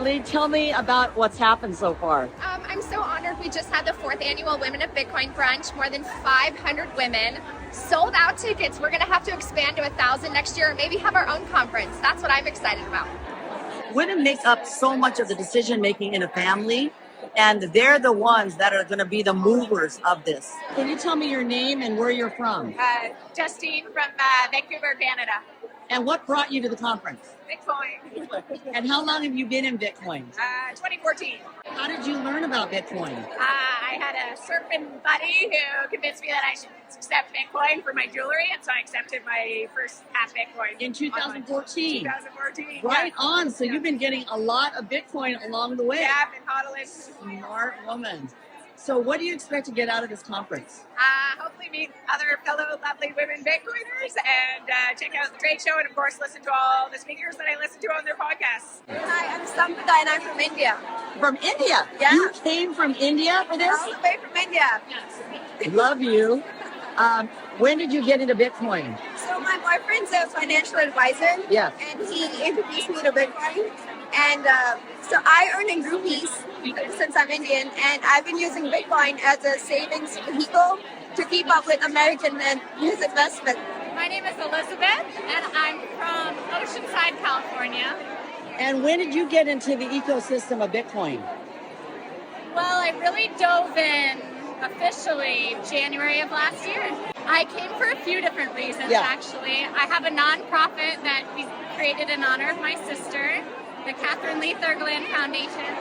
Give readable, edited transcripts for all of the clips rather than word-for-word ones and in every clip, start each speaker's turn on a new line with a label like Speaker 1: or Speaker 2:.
Speaker 1: Natalie. Tell me about what's happened so far.
Speaker 2: I'm so honored. We just had the 4th annual Women of Bitcoin Brunch. More than 500 women sold out tickets. We're going to have to expand to 1,000 next year, or maybe have our own conference. That's what I'm excited about.
Speaker 1: Women make up so much of the decision making in a family, and they're the ones that are going to be the movers of this. Can you tell me your name and where you're from?
Speaker 2: Justine from Vancouver, Canada.
Speaker 1: And what brought you to the conference?
Speaker 2: Bitcoin.
Speaker 1: And how long have you been in Bitcoin?
Speaker 2: 2014.
Speaker 1: How did you learn about Bitcoin?
Speaker 2: I had a surfing buddy who convinced me that I should accept Bitcoin for my jewelry, and so I accepted my first half Bitcoin.
Speaker 1: In 2014?
Speaker 2: 2014.
Speaker 1: Right
Speaker 2: yeah.
Speaker 1: on. So you've been getting a lot of Bitcoin along the way.
Speaker 2: Yeah, I've been hodling.
Speaker 1: Smart woman. So what do you expect to get out of this conference?
Speaker 2: Hopefully meet other fellow lovely women Bitcoiners and check out the trade show, and of course listen to all the speakers that I listen to on their podcasts.
Speaker 3: Hi, I'm Sampada and I'm from India.
Speaker 1: From India?
Speaker 3: Yeah.
Speaker 1: You came from India for this?
Speaker 3: All the way from India.
Speaker 1: Love you. When did you get into Bitcoin?
Speaker 3: So my boyfriend's a financial advisor.
Speaker 1: Yeah.
Speaker 3: And he introduced me to Bitcoin. And so I earn in rupees since I'm Indian, and I've been using Bitcoin as a savings vehicle to keep up with American and his investment.
Speaker 2: My name is Elizabeth, and I'm from Oceanside, California.
Speaker 1: And when did you get into the ecosystem of Bitcoin?
Speaker 2: Well, I really dove in officially January of last year. I came for a few different reasons, actually. I have a nonprofit that we created in honor of my sister, the Catherine Lee Thurgoland Foundation.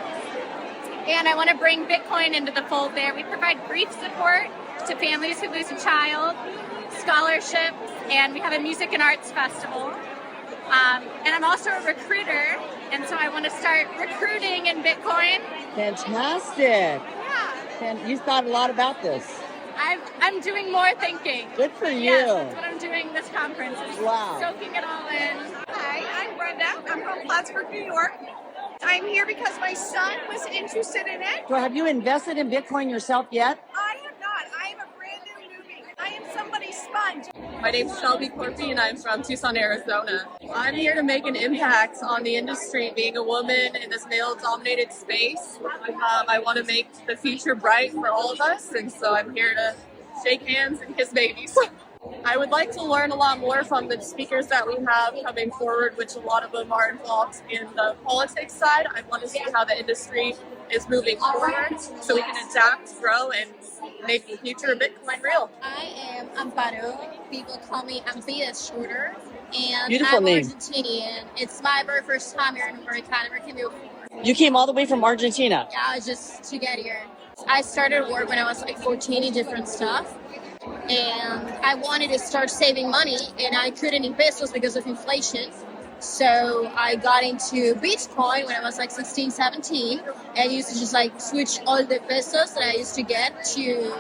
Speaker 2: And I want to bring Bitcoin into the fold there. We provide grief support to families who lose a child, scholarships, and we have a music and arts festival. And I'm also a recruiter, and so I want to start recruiting in Bitcoin.
Speaker 1: Fantastic.
Speaker 2: Yeah.
Speaker 1: And you thought a lot about this.
Speaker 2: I'm doing more thinking.
Speaker 1: Good for you.
Speaker 2: Yes, that's what I'm doing this conference. Is
Speaker 1: Wow.
Speaker 2: soaking it all in.
Speaker 3: Hi, I'm Brenda. I'm from Plattsburgh, New York. I'm here because my son was interested in it.
Speaker 1: So have you invested in Bitcoin yourself yet?
Speaker 3: I have not. I am a brand new newbie. I am somebody's sponge.
Speaker 4: My name's Shelby Corpy, and I'm from Tucson, Arizona. I'm here to make an impact on the industry, being a woman in this male-dominated space. I want to make the future bright for all of us, and so I'm here to shake hands and kiss babies. I would like to learn a lot more from the speakers that we have coming forward, which a lot of them are involved in the politics side. I want to see how the industry is moving forward so we can adapt, grow, and make the future of Bitcoin real.
Speaker 5: I am Amparo. People call me Ampia shorter. And
Speaker 1: Beautiful
Speaker 5: I'm
Speaker 1: name.
Speaker 5: Argentinian. It's my very first time here in America. I never came before.
Speaker 1: You came all the way from Argentina.
Speaker 5: Yeah, just to get here. I started work when I was like 14 in different stuff. And I wanted to start saving money, and I couldn't in pesos because of inflation. So I got into Bitcoin when I was like 16, 17. And I used to just like switch all the pesos that I used to get to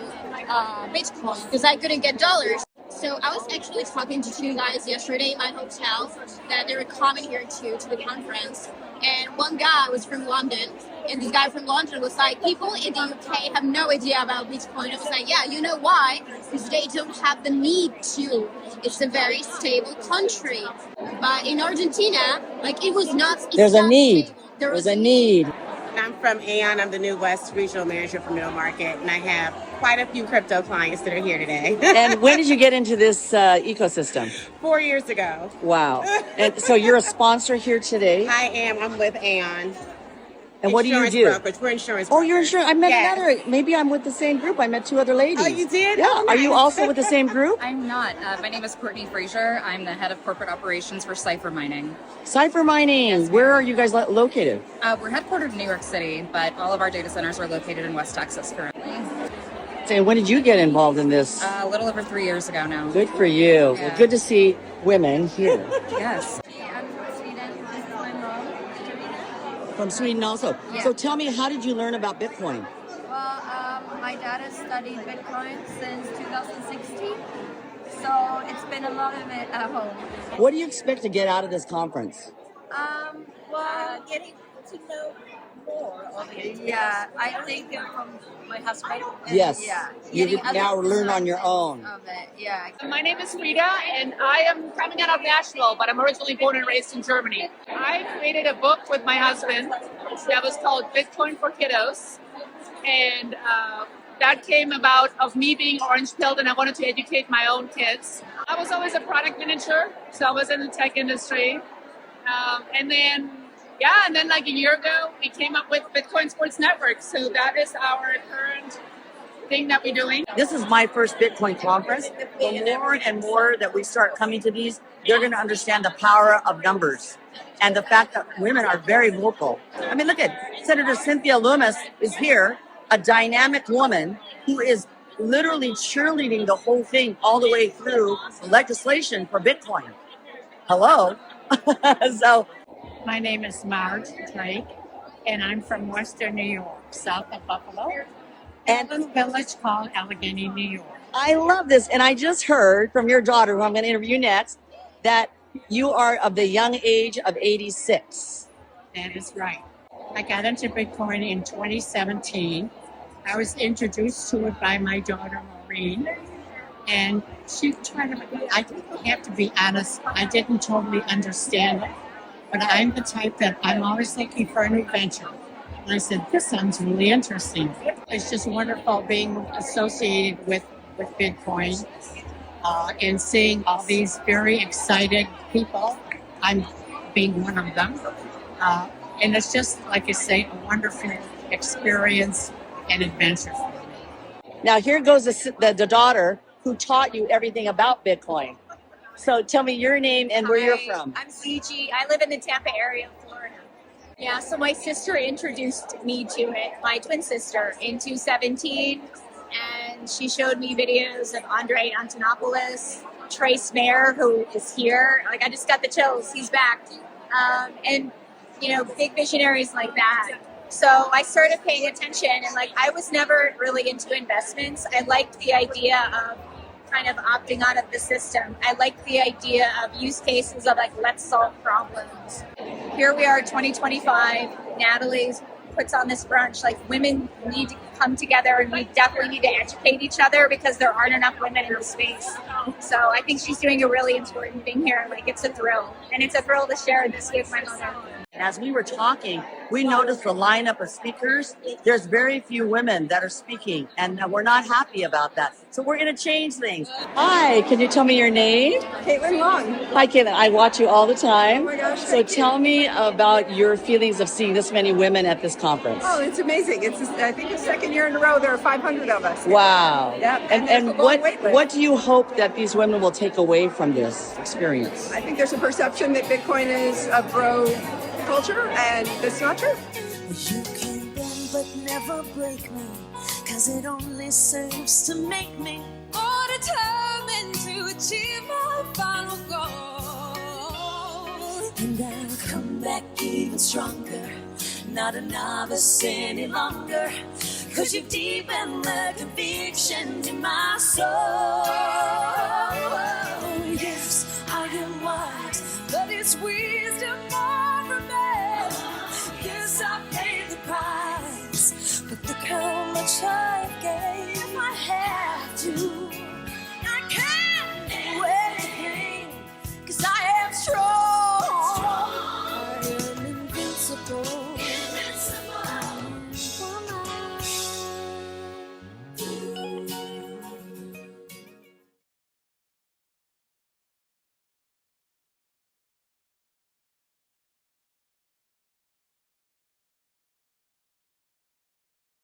Speaker 5: Bitcoin because I couldn't get dollars. So I was actually talking to two guys yesterday in my hotel that they were coming here to the conference. And one guy was from London, and this guy from London was like, people in the UK have no idea about Bitcoin. I was like, yeah, you know why? Because they don't have the need to. It's a very stable country. But in Argentina, like it was not.
Speaker 1: There's a need. There's a need.
Speaker 6: I'm from Aon. I'm the new West Regional Manager for Middle Market, and I have quite a few crypto clients that are here today.
Speaker 1: And when did you get into this ecosystem?
Speaker 6: 4 years ago.
Speaker 1: Wow. And so you're a sponsor here today.
Speaker 6: I am. I'm with Aon.
Speaker 1: And what do you do?
Speaker 6: Brokerage. We're insurance
Speaker 1: Oh, you're
Speaker 6: brokers.
Speaker 1: insurance. I met
Speaker 6: Yes.
Speaker 1: another. Maybe I'm with the same group. I met two other ladies.
Speaker 6: Oh, you did?
Speaker 1: Yeah.
Speaker 6: Oh,
Speaker 1: Are you
Speaker 6: nice.
Speaker 1: also with the same group?
Speaker 7: I'm not. My name is Courtney Frazier. I'm the head of corporate operations for Cipher Mining.
Speaker 1: Cipher Mining.
Speaker 7: Yes,
Speaker 1: Where are you guys located?
Speaker 7: We're headquartered in New York City, but all of our data centers are located in West Texas currently.
Speaker 1: And when did you get involved in this?
Speaker 7: A little over 3 years ago now.
Speaker 1: Good for you.
Speaker 7: Yeah.
Speaker 1: Well, good to see women here.
Speaker 7: Yes.
Speaker 5: I'm from Sweden. This is my mom.
Speaker 1: From Sweden also.
Speaker 5: Yeah.
Speaker 1: So tell me, how did you learn about Bitcoin?
Speaker 5: Well, my dad has studied Bitcoin since 2016. So it's been a lot of it at home.
Speaker 1: What do you expect to get out of this conference?
Speaker 5: Well,
Speaker 3: Getting to know
Speaker 8: Yeah, I think from my husband.
Speaker 1: Yes.
Speaker 8: Yeah.
Speaker 1: You
Speaker 8: Getting other
Speaker 1: now learn on your own.
Speaker 8: of it. Yeah.
Speaker 9: My name is Frida, and I am coming out of Nashville, but I'm originally born and raised in Germany. I created a book with my husband that was called Bitcoin for Kiddos, and that came about of me being orange-pilled, and I wanted to educate my own kids. I was always a product manager, so I was in the tech industry, and then like a year ago, we came up with Bitcoin Sports Network. So that is our current thing that we're doing.
Speaker 1: This is my first Bitcoin conference. The more and more that we start coming to these, they're going to understand the power of numbers and the fact that women are very vocal. I mean, look at Senator Cynthia Lummis is here, a dynamic woman who is literally cheerleading the whole thing all the way through legislation for Bitcoin. Hello. So
Speaker 10: my name is Marge Drake, and I'm from Western New York, south of Buffalo, and a little village called Allegheny, New York.
Speaker 1: I love this. And I just heard from your daughter, who I'm going to interview next, that you are of the young age of 86.
Speaker 10: That is right. I got into Bitcoin in 2017. I was introduced to it by my daughter, Maureen, and she tried to, I have to be honest, I didn't totally understand it. But I'm the type that I'm always looking for a new venture. And I said, this sounds really interesting. It's just wonderful being associated with Bitcoin and seeing all these very excited people. I'm being one of them. And it's just, like I say, a wonderful experience and adventure for me.
Speaker 1: Now, here goes the daughter who taught you everything about Bitcoin. So tell me your name and where you're from.
Speaker 2: I'm CG. I live in the Tampa area of Florida. Yeah, so my sister introduced me to it, my twin sister, in 2017. And she showed me videos of Andre Antonopoulos, Trace Mayer, who is here. Like, I just got the chills. He's back. And, big visionaries like that. So I started paying attention, and I was never really into investments. I liked the idea of kind of opting out of the system. I like the idea of use cases of let's solve problems. Here we are, 2025. Natalie puts on this brunch. Women need to come together, and we definitely need to educate each other because there aren't enough women in the space. So I think she's doing a really important thing here. It's a thrill, and it's a thrill to share this with my mother.
Speaker 1: As we were talking, we noticed the lineup of speakers. There's very few women that are speaking, and we're not happy about that. So we're going to change things. Hi, can you tell me your name?
Speaker 11: Caitlin Long.
Speaker 1: Hi, Caitlin. I watch you all the time.
Speaker 11: Oh my gosh.
Speaker 1: So tell me about your feelings of seeing this many women at this conference.
Speaker 11: Oh, it's amazing. I think it's second year in a row there are 500 of us.
Speaker 1: Wow.
Speaker 11: Yeah.
Speaker 1: And what do you hope that these women will take away from this experience?
Speaker 11: I think there's a perception that Bitcoin is a bro culture, and that's not true.
Speaker 12: You can bend but never break me, 'cause it only serves to make me more determined to achieve my final goal. And I'll come back even stronger, not a novice any longer, 'cause you've deepened the conviction in my soul. Yes, I am wise, but it's wisdom over me. Yes, I paid the price, but look how much I gave. If I have to, I can't wait, 'cause I am strong. I am invincible.